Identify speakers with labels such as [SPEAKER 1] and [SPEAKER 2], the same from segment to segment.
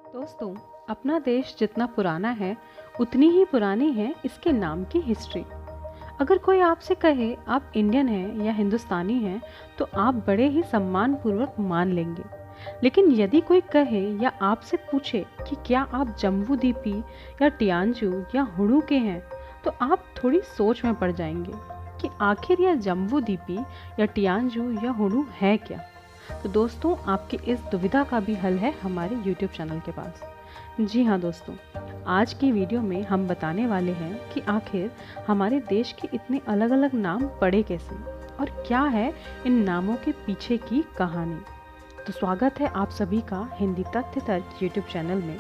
[SPEAKER 1] दोस्तों, अपना देश जितना पुराना है उतनी ही पुरानी है इसके नाम की हिस्ट्री। अगर कोई आपसे कहे आप इंडियन हैं या हिंदुस्तानी हैं तो आप बड़े ही सम्मानपूर्वक मान लेंगे। लेकिन यदि कोई कहे या आपसे पूछे कि क्या आप जम्बू द्वीपी या टियांजू या हुडू के हैं तो आप थोड़ी सोच में पड़ जाएंगे कि आखिर यह जम्बू द्वीपी या टियांजू या हुडू है क्या। तो दोस्तों, आपकी इस दुविधा का भी हल है हमारे YouTube चैनल के पास। जी हाँ दोस्तों, आज की वीडियो में हम बताने वाले हैं कि आखिर हमारे देश के इतने अलग अलग नाम पड़े कैसे और क्या है इन नामों के पीछे की कहानी। तो स्वागत है आप सभी का हिंदी तथ्य तर्क YouTube चैनल में।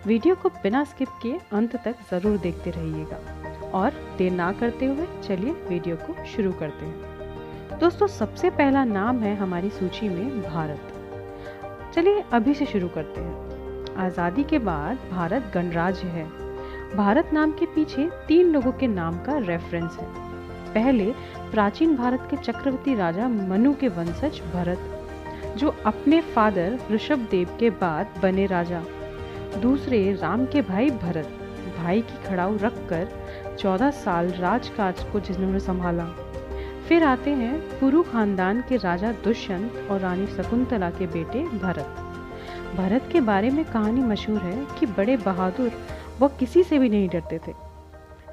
[SPEAKER 1] वीडियो को बिना स्किप किए अंत तक ज़रूर देखते रहिएगा और देर ना करते हुए चलिए वीडियो को शुरू करते हैं। दोस्तों, सबसे पहला नाम है हमारी सूची में भारत। चलिए अभी से शुरू करते हैं। आज़ादी के बाद भारत गणराज्य है। भारत नाम के पीछे 3 लोगों के नाम का रेफरेंस है। पहले प्राचीन भारत के चक्रवर्ती राजा मनु के वंशज भरत, जो अपने फादर ऋषभदेव के बाद बने राजा। दूसरे राम के भाई भरत, भाई की खड़ाऊ रखकर 14 साल राजकाज को जिन्होंने संभाला। फिर आते हैं पुरु खानदान के राजा दुष्यंत और रानी शकुंतला के बेटे भरत। भरत के बारे में कहानी मशहूर है कि बड़े बहादुर वह किसी से भी नहीं डरते थे।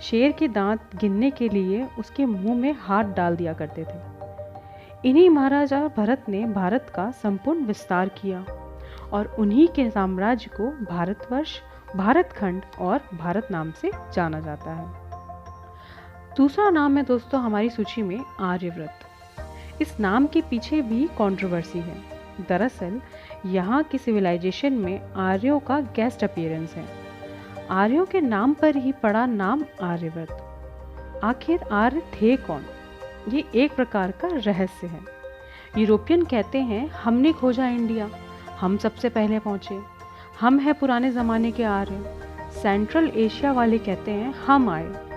[SPEAKER 1] शेर के दांत गिनने के लिए उसके मुंह में हाथ डाल दिया करते थे। इन्हीं महाराजा भरत ने भारत का संपूर्ण विस्तार किया और उन्हीं के साम्राज्य को भारतवर्ष, भारतखंड और भारत नाम से जाना जाता है। दूसरा नाम है दोस्तों हमारी सूची में आर्यव्रत। इस नाम के पीछे भी कंट्रोवर्सी है। दरअसल यहाँ की सिविलाइजेशन में आर्यों का गेस्ट अपीयरेंस है। आर्यों के नाम पर ही पड़ा नाम आर्यव्रत। आखिर आर्य थे कौन, ये एक प्रकार का रहस्य है। यूरोपियन कहते हैं हमने खोजा इंडिया, हम सबसे पहले पहुँचे, हम हैं पुराने ज़माने के आर्य। सेंट्रल एशिया वाले कहते हैं हम आए।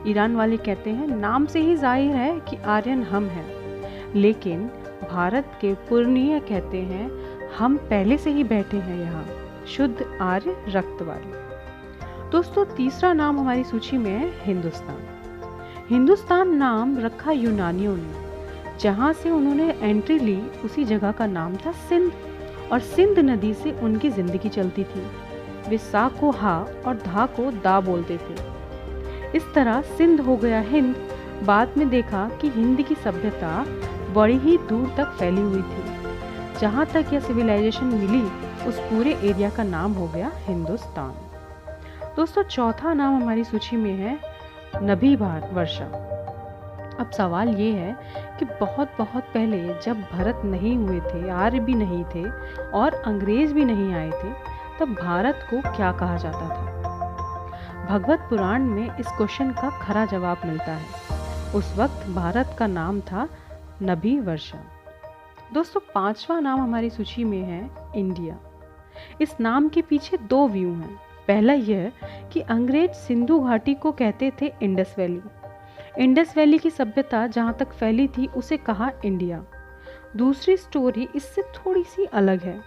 [SPEAKER 1] ईरान वाले कहते हैं नाम से ही जाहिर है कि आर्यन हम हैं। लेकिन भारत के पूर्णीय कहते हैं हम पहले से ही बैठे हैं यहाँ, शुद्ध आर्य रक्त वाले। दोस्तों, तीसरा नाम हमारी सूची में है हिंदुस्तान। हिंदुस्तान नाम रखा यूनानियों ने। जहाँ से उन्होंने एंट्री ली उसी जगह का नाम था सिंध, और सिंध नदी से उनकी जिंदगी चलती थी। वे सा को हा और धा को दा बोलते थे। इस तरह सिंध हो गया हिंद। बाद में देखा कि हिंद की सभ्यता बड़ी ही दूर तक फैली हुई थी। जहाँ तक यह सिविलाइजेशन मिली उस पूरे एरिया का नाम हो गया हिंदुस्तान। दोस्तों, चौथा नाम हमारी सूची में है नभी वर्षा। अब सवाल ये है कि बहुत बहुत पहले जब भरत नहीं हुए थे, आर्य भी नहीं थे और अंग्रेज भी नहीं आए थे, तब भारत को क्या कहा जाता था। भगवत पुराण में इस क्वेश्चन का खरा जवाब मिलता है। उस वक्त भारत का नाम था नभी वर्षा। दोस्तों, पांचवा नाम हमारी सूची में है इंडिया। इस नाम के पीछे 2 व्यू हैं। पहला यह कि अंग्रेज सिंधु घाटी को कहते थे इंडस वैली। इंडस वैली की सभ्यता जहाँ तक फैली थी उसे कहा इंडिया। दूसरी स्टोरी इससे थोड़ी सी अलग है।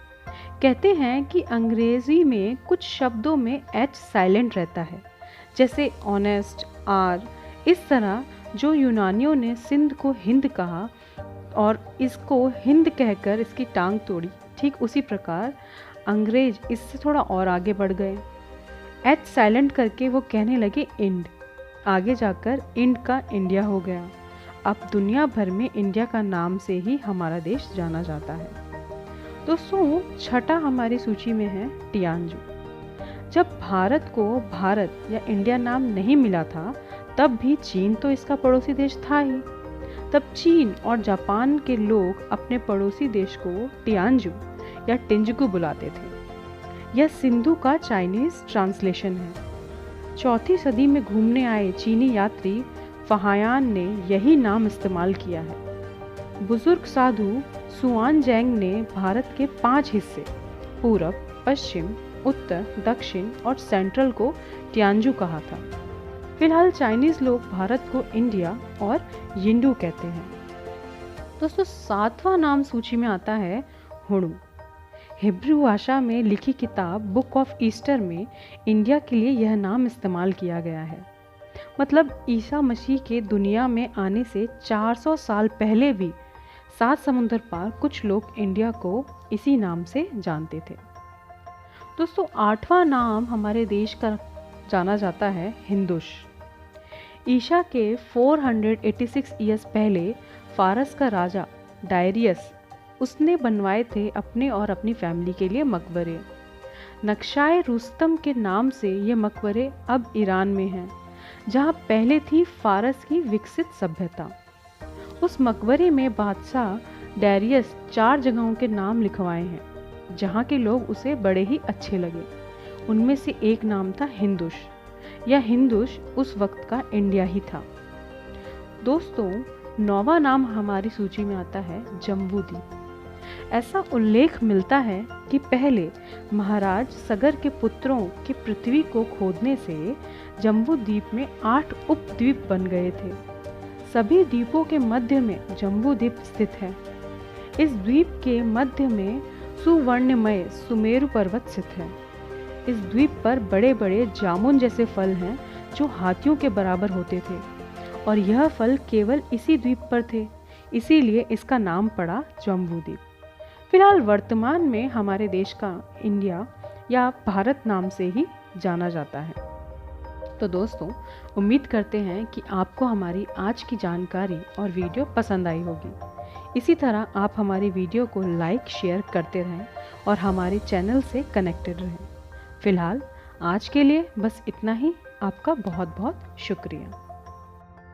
[SPEAKER 1] कहते हैं कि अंग्रेजी में कुछ शब्दों में एच साइलेंट रहता है, जैसे ऑनेस्ट, आर। इस तरह जो यूनानियों ने सिंध को हिंद कहा और इसको हिंद कहकर इसकी टांग तोड़ी, ठीक उसी प्रकार अंग्रेज इससे थोड़ा और आगे बढ़ गए। एच साइलेंट करके वो कहने लगे इंड। आगे जाकर इंड का इंडिया हो गया। अब दुनिया भर में इंडिया का नाम से ही हमारा देश जाना जाता है। दोस्तों, छठा हमारी सूची में है टियांजू। जब भारत को भारत या इंडिया नाम नहीं मिला था तब भी चीन तो इसका पड़ोसी देश था ही। तब चीन और जापान के लोग अपने पड़ोसी देश को टियांजू या टिंजगू बुलाते थे। यह सिंधु का चाइनीज ट्रांसलेशन है। 4वीं सदी में घूमने आए चीनी यात्री फहायान ने यही नाम इस्तेमाल किया है। बुजुर्ग साधु सुआन जैंग ने भारत के 5 हिस्से पूरब, पश्चिम, उत्तर, दक्षिण और सेंट्रल को टियांजू कहा था। फिलहाल चाइनीज लोग भारत को इंडिया और यिंडू कहते हैं। दोस्तों, 7वां नाम सूची में आता है हुडू। हिब्रू भाषा में लिखी किताब बुक ऑफ ईस्टर में इंडिया के लिए यह नाम इस्तेमाल किया गया है। मतलब ईसा मसीह के दुनिया में आने से 400 साल पहले भी 7 समुंदर पार कुछ लोग इंडिया को इसी नाम से जानते थे। दोस्तों, 8वां नाम हमारे देश का जाना जाता है हिंदुश। ईसा के 486 ईयर्स पहले फारस का राजा डायरियस उसने बनवाए थे अपने और अपनी फैमिली के लिए मकबरे। नक्शाए रुस्तम के नाम से ये मकबरे अब ईरान में हैं, जहाँ पहले थी फारस की विकसित सभ्यता। उस मकबरे में बादशाह डायरियस 4 जगहों के नाम लिखवाए हैं जहाँ के लोग उसे बड़े ही अच्छे लगे। उनमें से एक नाम था हिंदुश। यह हिंदुश उस वक्त का इंडिया ही था। दोस्तों, 9वां नाम हमारी सूची में आता है जम्बूद्वीप। ऐसा उल्लेख मिलता है कि पहले महाराज सगर के पुत्रों के पृथ्वी को खोदने से जम्बूद्वीप में 8 उपद्वीप बन गए थे। सभी द्वीपों के मध्य में जम्बूद्वीप स्थित है। इस द्वीप के मध्य में सुवर्णमय सुमेरु पर्वत स्थित है। इस द्वीप पर बड़े बड़े जामुन जैसे फल हैं जो हाथियों के बराबर होते थे, और यह फल केवल इसी द्वीप पर थे, इसीलिए इसका नाम पड़ा जम्बूद्वीप। फिलहाल वर्तमान में हमारे देश का इंडिया या भारत नाम से ही जाना जाता है। तो दोस्तों, उम्मीद करते हैं कि आपको हमारी आज की जानकारी और वीडियो पसंद आई होगी। इसी तरह आप हमारी वीडियो को लाइक शेयर करते रहें और हमारे चैनल से कनेक्टेड रहें। फिलहाल आज के लिए बस इतना ही। आपका बहुत बहुत शुक्रिया।